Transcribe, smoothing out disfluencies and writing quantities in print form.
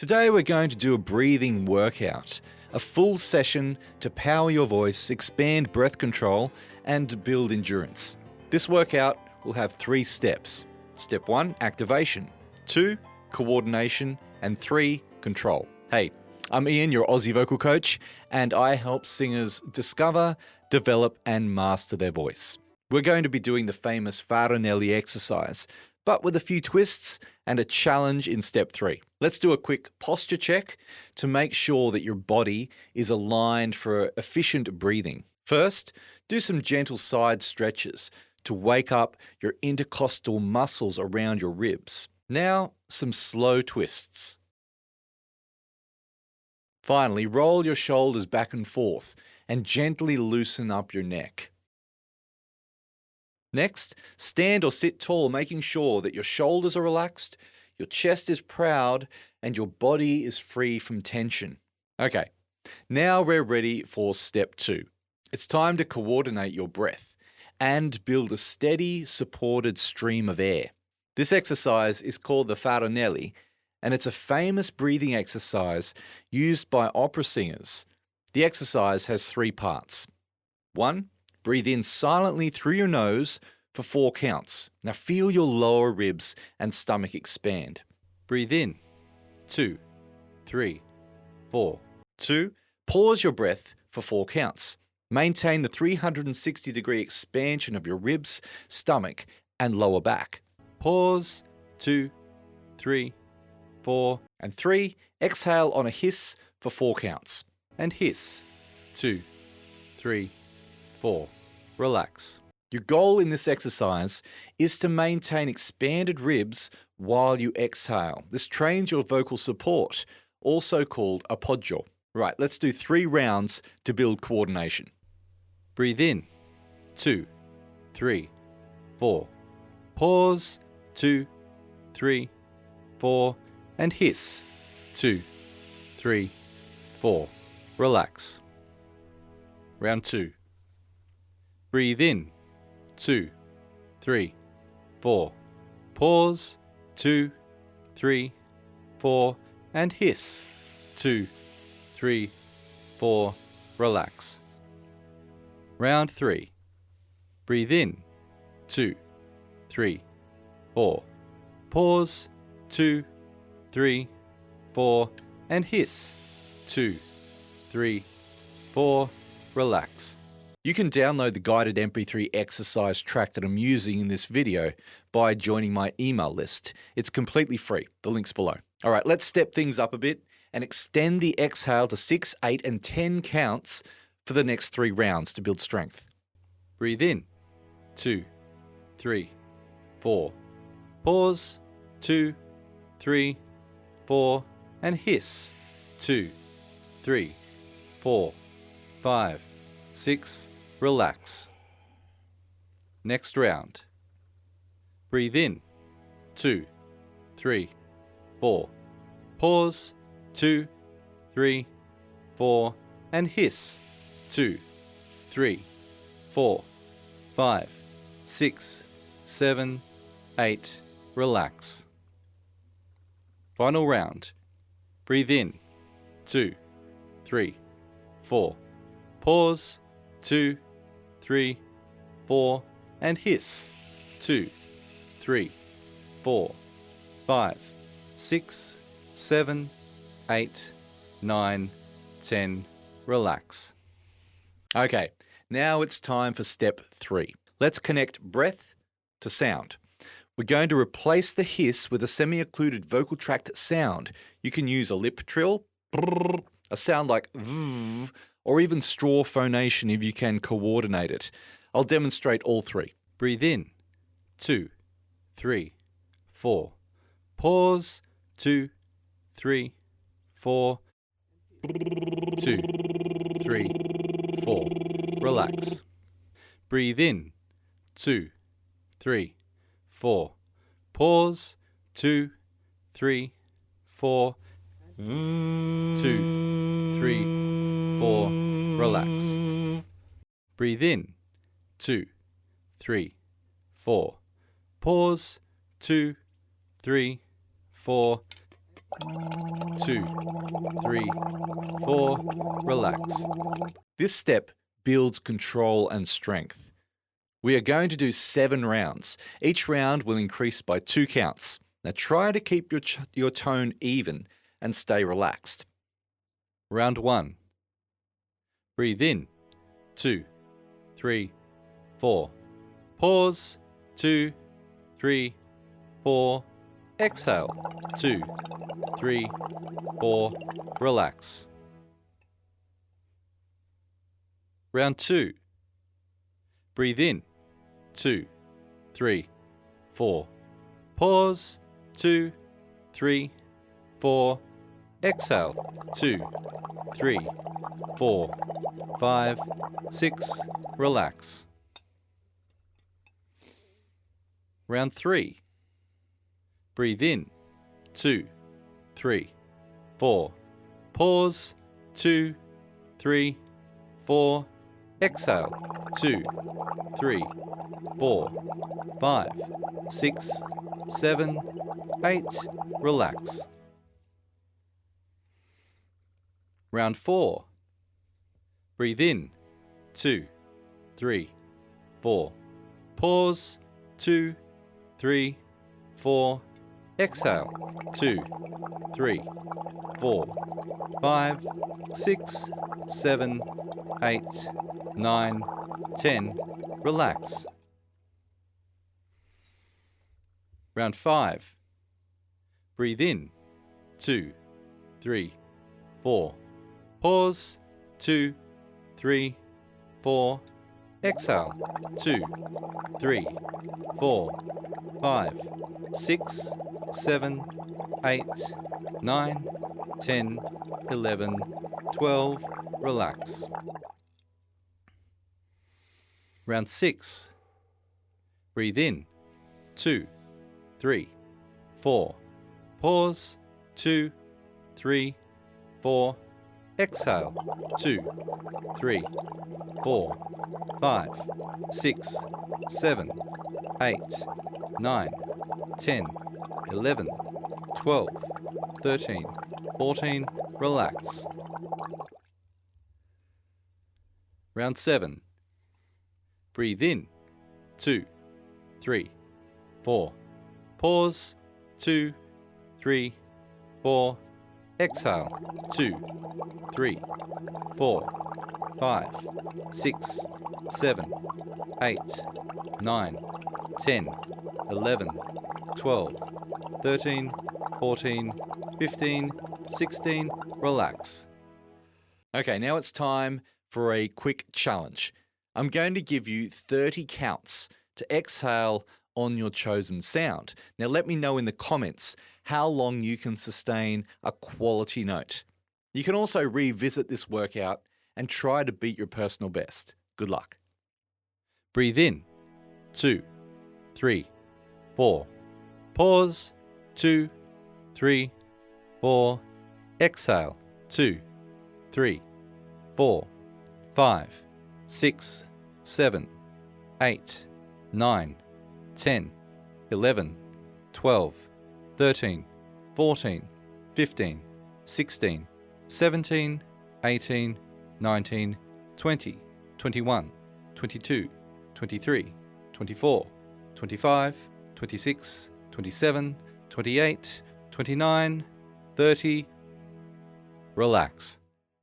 Today we're going to do a breathing workout, a full session to power your voice, expand breath control, and build endurance. This workout will have 3 steps. Step 1, activation. 2, coordination. And 3, control. Hey, I'm Ian, your Aussie vocal coach, and I help singers discover, develop, and master their voice. We're going to be doing the famous Farinelli exercise, but with a few twists and a challenge in step 3. Let's do a quick posture check to make sure that your body is aligned for efficient breathing. First, do some gentle side stretches to wake up your intercostal muscles around your ribs. Now, some slow twists. Finally, roll your shoulders back and forth and gently loosen up your neck. Next, stand or sit tall, making sure that your shoulders are relaxed, your chest is proud, and your body is free from tension. Okay, now we're ready for step 2. It's time to coordinate your breath and build a steady, supported stream of air. This exercise is called the Farinelli, and it's a famous breathing exercise used by opera singers. The exercise has 3 parts. 1, breathe in silently through your nose for 4 counts. Now feel your lower ribs and stomach expand. Breathe in. 2, 3, 4. 2, pause your breath for 4 counts. Maintain the 360-degree expansion of your ribs, stomach, and lower back. Pause. 2, 3, 4, and 3. Exhale on a hiss for 4 counts. And hiss. 2, 3, 4. Relax. Your goal in this exercise is to maintain expanded ribs while you exhale. This trains your vocal support, also called appoggio. Right, let's do 3 rounds to build coordination. Breathe in. 2, 3, 4. Pause. 2, 3, 4. And hiss. 2, 3, 4. Relax. Round 2. Breathe in. 2, 3, 4. Pause. 2, 3, 4. And hiss. 2, 3, 4. Relax. Round 3. Breathe in. 2, 3, 4. Pause. 2, 3, 4. And hiss. 2, 3, 4. Relax. You can download the guided MP3 exercise track that I'm using in this video by joining my email list. It's completely free. The link's below. All right, let's step things up a bit and extend the exhale to 6, 8, and 10 counts for the next 3 rounds to build strength. Breathe in. 2, 3, 4. Pause. 2, 3, 4. And hiss. 2, 3, 4, 5, 6. Relax. Next round. Breathe in. 2, 3, 4. Pause. 2, 3, 4. And hiss. 2, 3, 4, 5, 6, 7, 8. Relax. Final round. Breathe in. 2, 3, 4. Pause. 2, 3, 4. And hiss. 2, 3, 4, 5, 6, 7, 8, 9, 10. Relax. Okay, now it's time for step 3. Let's connect breath to sound. We're going to replace the hiss with a semi-occluded vocal tract sound. You can use a lip trill, a sound like v, or even straw phonation if you can coordinate it. I'll demonstrate all 3. Breathe in. 2, 3, 4. Pause. 2, 3, 4. 2, 3, 4. Relax. Breathe in. 2, 3, 4. Pause. 2, 3, 4. 2, 3, 4. Relax. Breathe in. 2, 3, 4. Pause. 2, 3, 4. 2, 3, 4, relax. This step builds control and strength. We are going to do 7 rounds. Each round will increase by 2 counts. Now try to keep your tone even and stay relaxed. Round 1. Breathe in, 2, 3, 4. Pause, 2, 3, 4. Exhale, 2, 3, 4. Relax. Round 2. Breathe in, 2, 3, 4. Pause, 2, 3, 4. Exhale, 2, 3, 4, 5, 6. Relax. Round 3. Breathe in, 2, 3, 4. Pause, 2, 3, 4. Exhale, 2, 3, 4, 5, 6, 7, 8. Relax. Round 4. Breathe in, 2, 3, 4. Pause, 2, 3, 4. Exhale, 2, 3, 4, 5, 6, 7, 8, 9, 10. Relax. Round 5. Breathe in, 2, 3, 4. Pause, 2, 3, 4. Exhale, 2, 3, 4, 5, 6, 7, 8, 9, 10, 11, 12. Relax. Round 6. Breathe in, 2, 3, 4. Pause, 2, 3, 4. Exhale, 2, 3, 4, 5, 6, 7, 8, 9, 10, 11, 12, 13, 14. Relax. Round 7. Breathe in, 2, 3, 4. Pause, 2, 3, 4. Exhale, 2, 3, 4, 5, 6, 7, 8, 9, 10, 11, 12, 13, 14, 15, 16. Relax. Okay, now it's time for a quick challenge. I'm going to give you 30 counts to exhale on your chosen sound. Now let me know in the comments how long you can sustain a quality note. You can also revisit this workout and try to beat your personal best. Good luck. Breathe in, 2, 3, 4. Pause, 2, 3, 4. Exhale, 2, 3, 4, 5, 6, 7, 8, 9, 10, 11, 12, 13, 14, 15, 16, 17, 18, 19, 20, 21, 22, 23, 24, 25, 26, 27, 28, 29, 30. Relax.